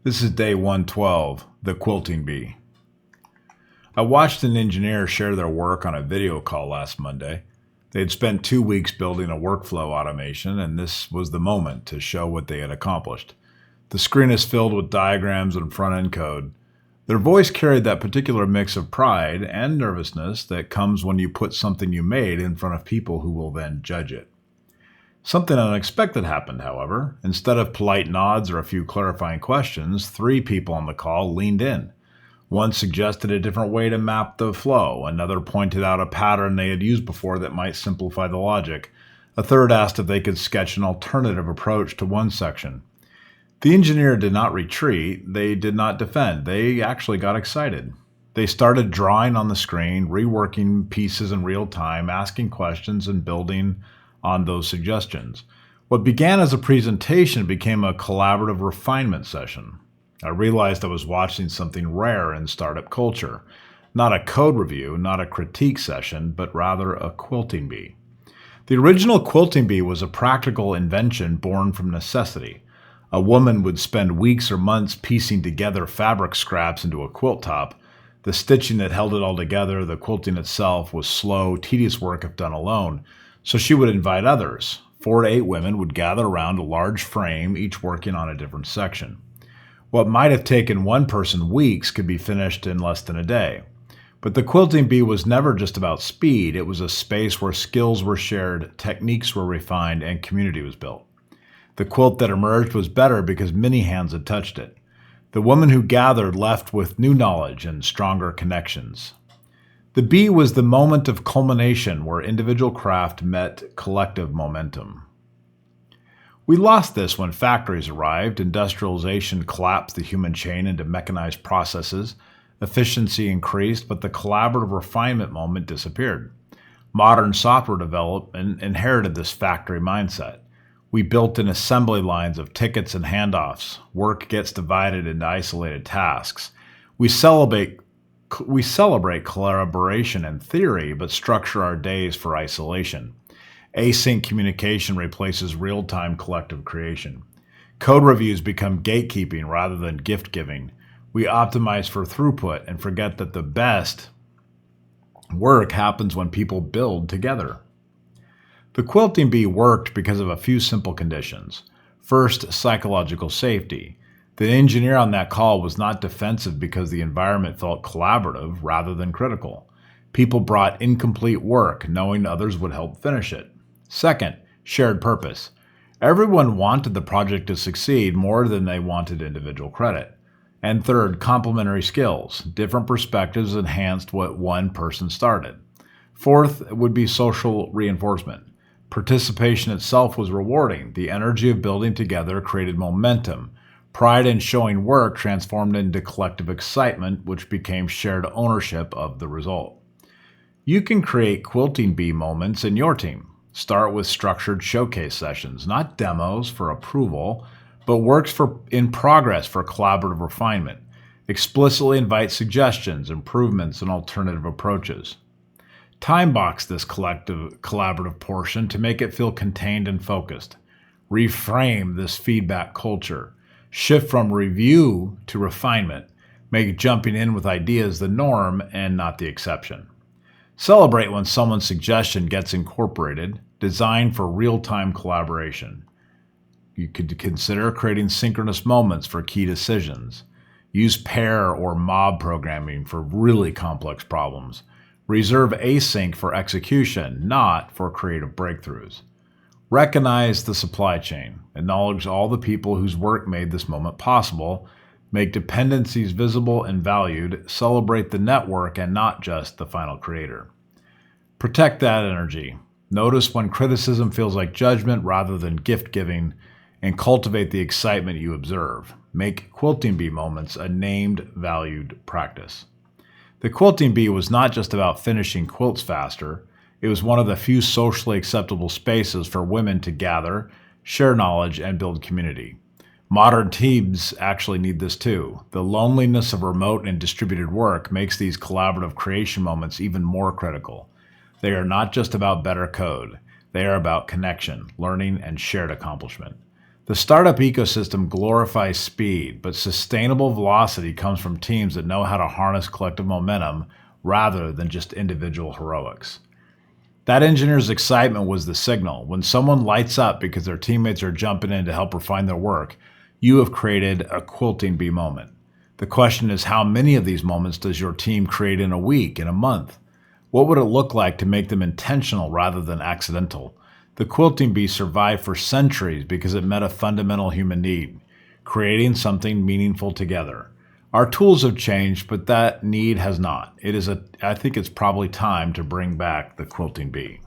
This is day 112, the Quilting Bee. I watched an engineer share their work on a video call last Monday. They had spent 2 weeks building a workflow automation, and this was the moment to show what they had accomplished. The screen is filled with diagrams and front-end code. Their voice carried that particular mix of pride and nervousness that comes when you put something you made in front of people who will then judge it. Something unexpected happened, however. Instead of polite nods or a few clarifying questions, 3 people on the call leaned in. One suggested a different way to map the flow. Another pointed out a pattern they had used before that might simplify the logic. A third asked if they could sketch an alternative approach to one section. The engineer did not retreat. They did not defend. They actually got excited. They started drawing on the screen, reworking pieces in real time, asking questions, and building on those suggestions. What began as a presentation became a collaborative refinement session. I realized I was watching something rare in startup culture. Not a code review, not a critique session, but rather a quilting bee. The original quilting bee was a practical invention born from necessity. A woman would spend weeks or months piecing together fabric scraps into a quilt top. The stitching that held it all together, the quilting itself, was slow, tedious work if done alone. So she would invite others. 4 to 8 women would gather around a large frame, each working on a different section. What might have taken one person weeks could be finished in less than a day. But the Quilting Bee was never just about speed. It was a space where skills were shared, techniques were refined, and community was built. The quilt that emerged was better because many hands had touched it. The women who gathered left with new knowledge and stronger connections. The bee was the moment of culmination where individual craft met collective momentum. We lost this when factories arrived. Industrialization collapsed the human chain into mechanized processes. Efficiency increased, but the collaborative refinement moment disappeared. Modern software development inherited this factory mindset. We built in assembly lines of tickets and handoffs. Work gets divided into isolated tasks. We celebrate collaboration in theory, but structure our days for isolation. Async communication replaces real-time collective creation. Code reviews become gatekeeping rather than gift-giving. We optimize for throughput and forget that the best work happens when people build together. The Quilting Bee worked because of a few simple conditions. First, psychological safety. The engineer on that call was not defensive because the environment felt collaborative rather than critical. People brought incomplete work, knowing others would help finish it. Second, shared purpose. Everyone wanted the project to succeed more than they wanted individual credit. And third, complementary skills. Different perspectives enhanced what one person started. Fourth would be social reinforcement. Participation itself was rewarding. The energy of building together created momentum. Pride in showing work transformed into collective excitement, which became shared ownership of the result. You can create Quilting Bee moments in your team. Start with structured showcase sessions, not demos for approval, but works in progress for collaborative refinement. Explicitly invite suggestions, improvements, and alternative approaches. Time box this collaborative portion to make it feel contained and focused. Reframe this feedback culture. Shift from review to refinement. Make jumping in with ideas the norm and not the exception. Celebrate when someone's suggestion gets incorporated. Design for real-time collaboration. You could consider creating synchronous moments for key decisions. Use pair or mob programming for really complex problems. Reserve async for execution, not for creative breakthroughs. Recognize the supply chain. Acknowledge all the people whose work made this moment possible. Make dependencies visible and valued. Celebrate the network and not just the final creator. Protect that energy. Notice when criticism feels like judgment rather than gift-giving, and cultivate the excitement you observe. Make Quilting Bee moments a named, valued practice. The Quilting Bee was not just about finishing quilts faster. It was one of the few socially acceptable spaces for women to gather, share knowledge, and build community. Modern teams actually need this too. The loneliness of remote and distributed work makes these collaborative creation moments even more critical. They are not just about better code. They are about connection, learning, and shared accomplishment. The startup ecosystem glorifies speed, but sustainable velocity comes from teams that know how to harness collective momentum rather than just individual heroics. That engineer's excitement was the signal. When someone lights up because their teammates are jumping in to help refine their work, you have created a quilting bee moment. The question is, how many of these moments does your team create in a week, in a month? What would it look like to make them intentional rather than accidental? The quilting bee survived for centuries because it met a fundamental human need, creating something meaningful together. Our tools have changed, but that need has not. I think it's probably time to bring back the quilting bee.